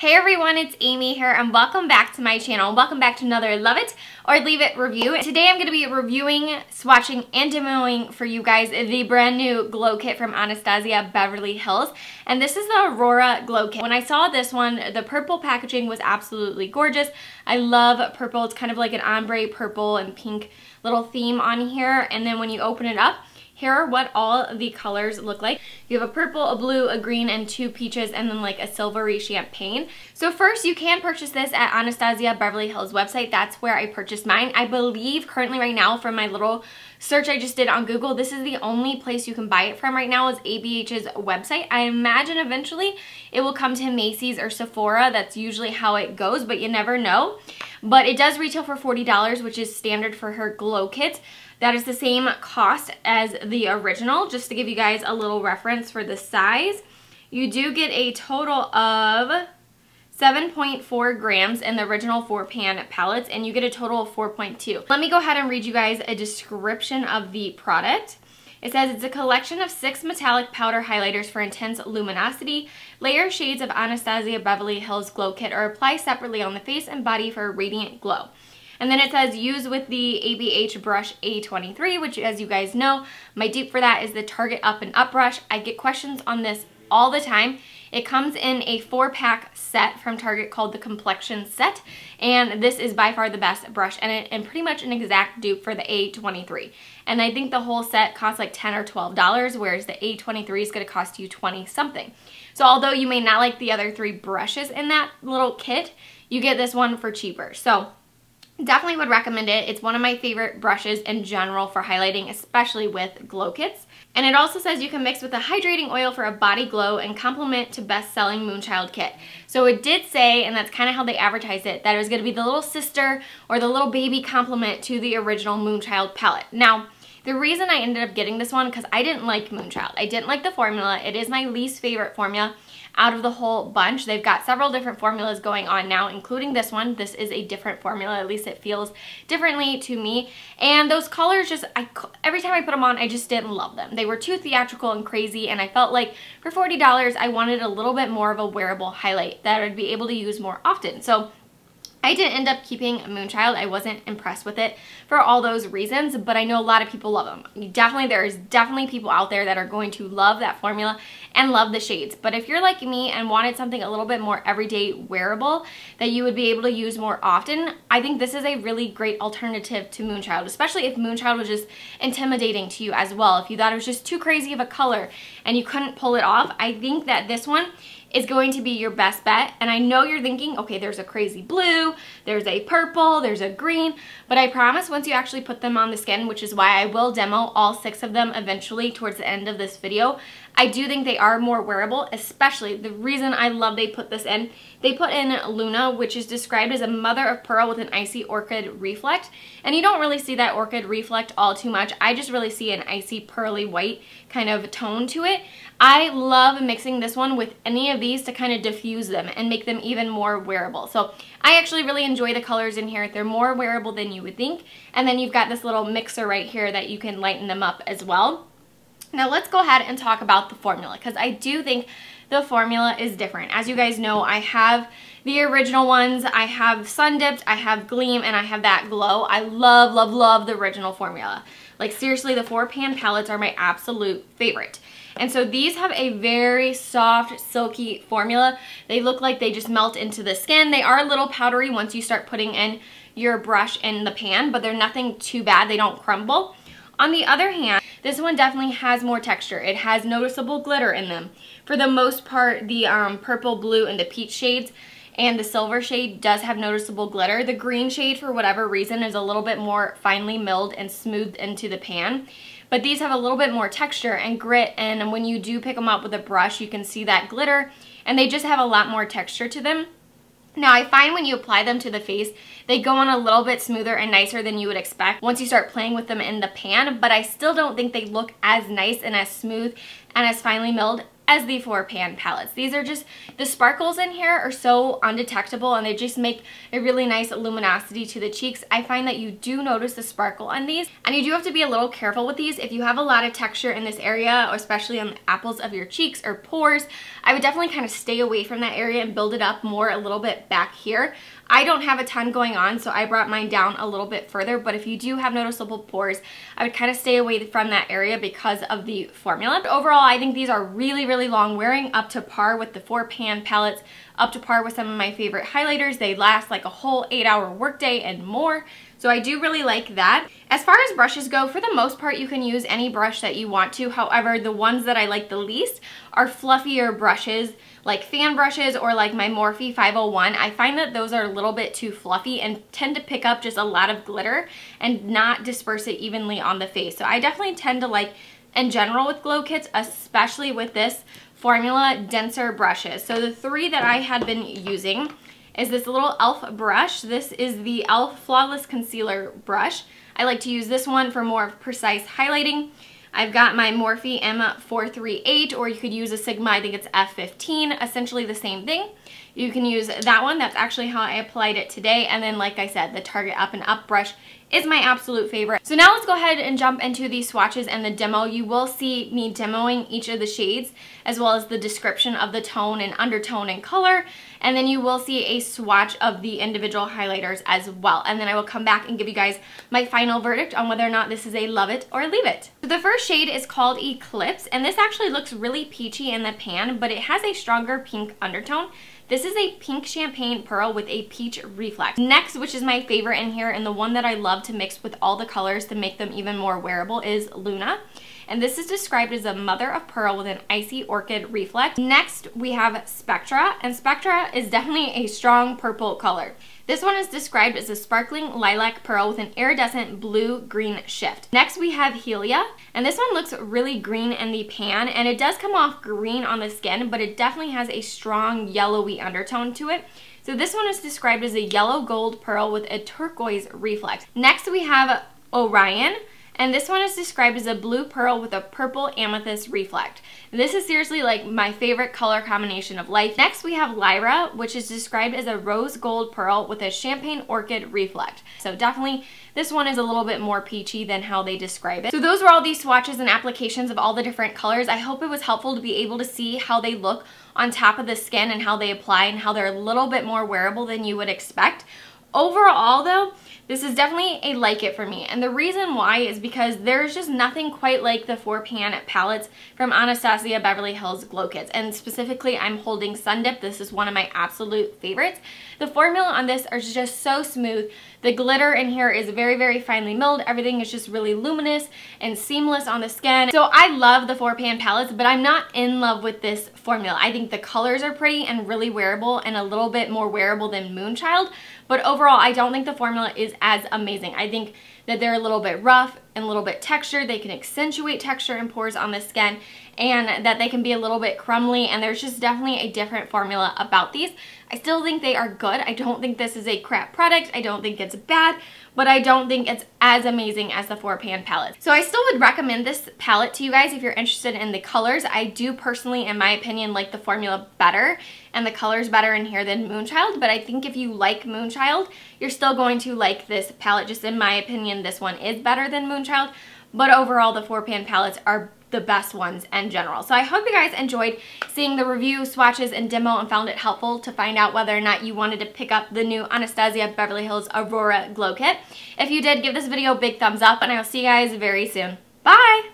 Hey everyone, it's Amy here and welcome back to my channel. Welcome back to another Love It or Leave It review. Today I'm going to be reviewing, swatching, and demoing for you guys the brand new glow kit from Anastasia Beverly Hills. And this is the Aurora glow kit. When I saw this one, the purple packaging was absolutely gorgeous. I love purple. It's kind of like an ombre purple and pink little theme on here. And then when you open it up, here are what all the colors look like. You have a purple, a blue, a green, and two peaches, and then like a silvery champagne. So first, you can purchase this at Anastasia Beverly Hills website. That's where I purchased mine. I believe currently right now from my little search I just did on Google, this is the only place you can buy it from right now is ABH's website. I imagine eventually it will come to Macy's or Sephora. That's usually how it goes, but you never know. But it does retail for $40, which is standard for her glow kits. That is the same cost as the original, just to give you guys a little reference for the size. You do get a total of 7.4 grams in the original 4-pan palettes, and you get a total of 4.2. Let me go ahead and read you guys a description of the product. It says it's a collection of 6 metallic powder highlighters for intense luminosity. Layer shades of Anastasia Beverly Hills Glow Kit are applied separately on the face and body for a radiant glow. And then it says use with the ABH brush A23, which as you guys know, my dupe for that is the Target Up and Up brush. I get questions on this all the time. It comes in a 4-pack set from Target called the Complexion Set, and this is by far the best brush and pretty much an exact dupe for the A23. And I think the whole set costs like $10 or $12, whereas the A23 is going to cost you 20 something. So although you may not like the other 3 brushes in that little kit, you get this one for cheaper. So definitely would recommend it. It's one of my favorite brushes in general for highlighting, especially with glow kits. And it also says you can mix with a hydrating oil for a body glow and complement to best-selling Moonchild kit. So it did say, and that's kind of how they advertised it, that it was going to be the little sister or the little baby complement to the original Moonchild palette. Now, the reason I ended up getting this one, because I didn't like Moonchild. I didn't like the formula. It is my least favorite formula out of the whole bunch. They've got several different formulas going on now, including this one. This is a different formula. At least it feels differently to me. And those colors just, every time I put them on, I just didn't love them. They were too theatrical and crazy, and I felt like for $40, I wanted a little bit more of a wearable highlight that I'd be able to use more often. So I didn't end up keeping Moonchild. I wasn't impressed with it for all those reasons, but I know a lot of people love them. There is definitely people out there that are going to love that formula and love the shades. But if you're like me and wanted something a little bit more everyday wearable that you would be able to use more often, I think this is a really great alternative to Moonchild, especially if Moonchild was just intimidating to you as well. If you thought it was just too crazy of a color and you couldn't pull it off, I think that this one is going to be your best bet. And I know you're thinking, okay, there's a crazy blue, there's a purple, there's a green, but I promise once you actually put them on the skin, which is why I will demo all 6 of them eventually towards the end of this video, I do think they are more wearable, especially the reason I love they put this in. They put in Luna, which is described as a mother of pearl with an icy orchid reflect. And you don't really see that orchid reflect all too much. I just really see an icy pearly white kind of tone to it. I love mixing this one with any of these to kind of diffuse them and make them even more wearable. So I actually really enjoy the colors in here. They're more wearable than you would think. And then you've got this little mixer right here that you can lighten them up as well. Now let's go ahead and talk about the formula, because I do think the formula is different. As you guys know, I have the original ones, I have Sun Dipped, I have Gleam, and I have that Glow. I love, love, love the original formula. Like seriously, the 4-pan palettes are my absolute favorite. And so these have a very soft, silky formula. They look like they just melt into the skin. They are a little powdery once you start putting in your brush in the pan, but they're nothing too bad. They don't crumble. On the other hand, this one definitely has more texture. It has noticeable glitter in them. For the most part, the purple, blue, and the peach shades and the silver shade does have noticeable glitter. The green shade, for whatever reason, is a little bit more finely milled and smoothed into the pan. But these have a little bit more texture and grit, and when you do pick them up with a brush, you can see that glitter, and they just have a lot more texture to them. Now, I find when you apply them to the face, they go on a little bit smoother and nicer than you would expect once you start playing with them in the pan, but I still don't think they look as nice and as smooth and as finely milled as the 4-pan palettes. These are just, the sparkles in here are so undetectable and they just make a really nice luminosity to the cheeks. I find that you do notice the sparkle on these, and you do have to be a little careful with these. If you have a lot of texture in this area, or especially on the apples of your cheeks or pores, I would definitely kind of stay away from that area and build it up more a little bit back here. I don't have a ton going on, so I brought mine down a little bit further, but if you do have noticeable pores, I would kind of stay away from that area because of the formula. But overall, I think these are really, really long wearing, up to par with the 4-pan palettes, up to par with some of my favorite highlighters. They last like a whole 8-hour workday and more. So I do really like that. As far as brushes go, for the most part, you can use any brush that you want to. However, the ones that I like the least are fluffier brushes, like fan brushes or like my Morphe 501. I find that those are a little bit too fluffy and tend to pick up just a lot of glitter and not disperse it evenly on the face. So I definitely tend to like, in general with glow kits, especially with this formula, denser brushes. So the 3 that I had been using is this little e.l.f. brush. This is the e.l.f. Flawless Concealer brush. I like to use this one for more precise highlighting. I've got my Morphe M438, or you could use a Sigma, I think it's F15, essentially the same thing. You can use that one. That's actually how I applied it today. And then, like I said, the Target Up and Up brush is my absolute favorite. So now let's go ahead and jump into the swatches and the demo. You will see me demoing each of the shades, as well as the description of the tone and undertone and color. And then you will see a swatch of the individual highlighters as well. And then I will come back and give you guys my final verdict on whether or not this is a love it or leave it. So the first shade is called Eclipse, and this actually looks really peachy in the pan, but it has a stronger pink undertone. This is a pink champagne pearl with a peach reflex. Next, which is my favorite in here and the one that I love to mix with all the colors to make them even more wearable, is Luna. And this is described as a mother of pearl with an icy orchid reflex. Next, we have Spectra, and Spectra is definitely a strong purple color. This one is described as a sparkling lilac pearl with an iridescent blue-green shift. Next, we have HELIA, and this one looks really green in the pan, and it does come off green on the skin, but it definitely has a strong yellowy undertone to it. So this one is described as a yellow gold pearl with a turquoise reflex. Next, we have Orion, and this one is described as a blue pearl with a purple amethyst reflect. This is seriously like my favorite color combination of life. Next, we have LYRA, which is described as a rose gold pearl with a champagne orchid reflect. So definitely this one is a little bit more peachy than how they describe it. So those were all these swatches and applications of all the different colors. I hope it was helpful to be able to see how they look on top of the skin and how they apply and how they're a little bit more wearable than you would expect. Overall though, this is definitely a like it for me, and the reason why is because there's just nothing quite like the 4-pan palettes from Anastasia Beverly Hills Glow Kits, and specifically I'm holding Sun Dip. This is one of my absolute favorites. The formula on this is just so smooth. The glitter in here is very, very finely milled. Everything is just really luminous and seamless on the skin. So I love the 4-pan palettes, but I'm not in love with this formula. I think the colors are pretty and really wearable and a little bit more wearable than Moonchild, but overall I don't think the formula is as amazing. I think that they're a little bit rough and a little bit textured. They can accentuate texture and pores on the skin, and that they can be a little bit crumbly, and there's just definitely a different formula about these. I still think they are good. I don't think this is a crap product. I don't think it's bad, but I don't think it's as amazing as the 4-pan palette. So I still would recommend this palette to you guys if you're interested in the colors. I do personally, in my opinion, like the formula better and the colors better in here than Moonchild, but I think if you like Moonchild, you're still going to like this palette. Just in my opinion, this one is better than Moonchild, but overall the 4-pan palettes are the best ones in general. So I hope you guys enjoyed seeing the review, swatches, and demo and found it helpful to find out whether or not you wanted to pick up the new Anastasia Beverly Hills Aurora Glow Kit. If you did, give this video a big thumbs up, and I will see you guys very soon. Bye!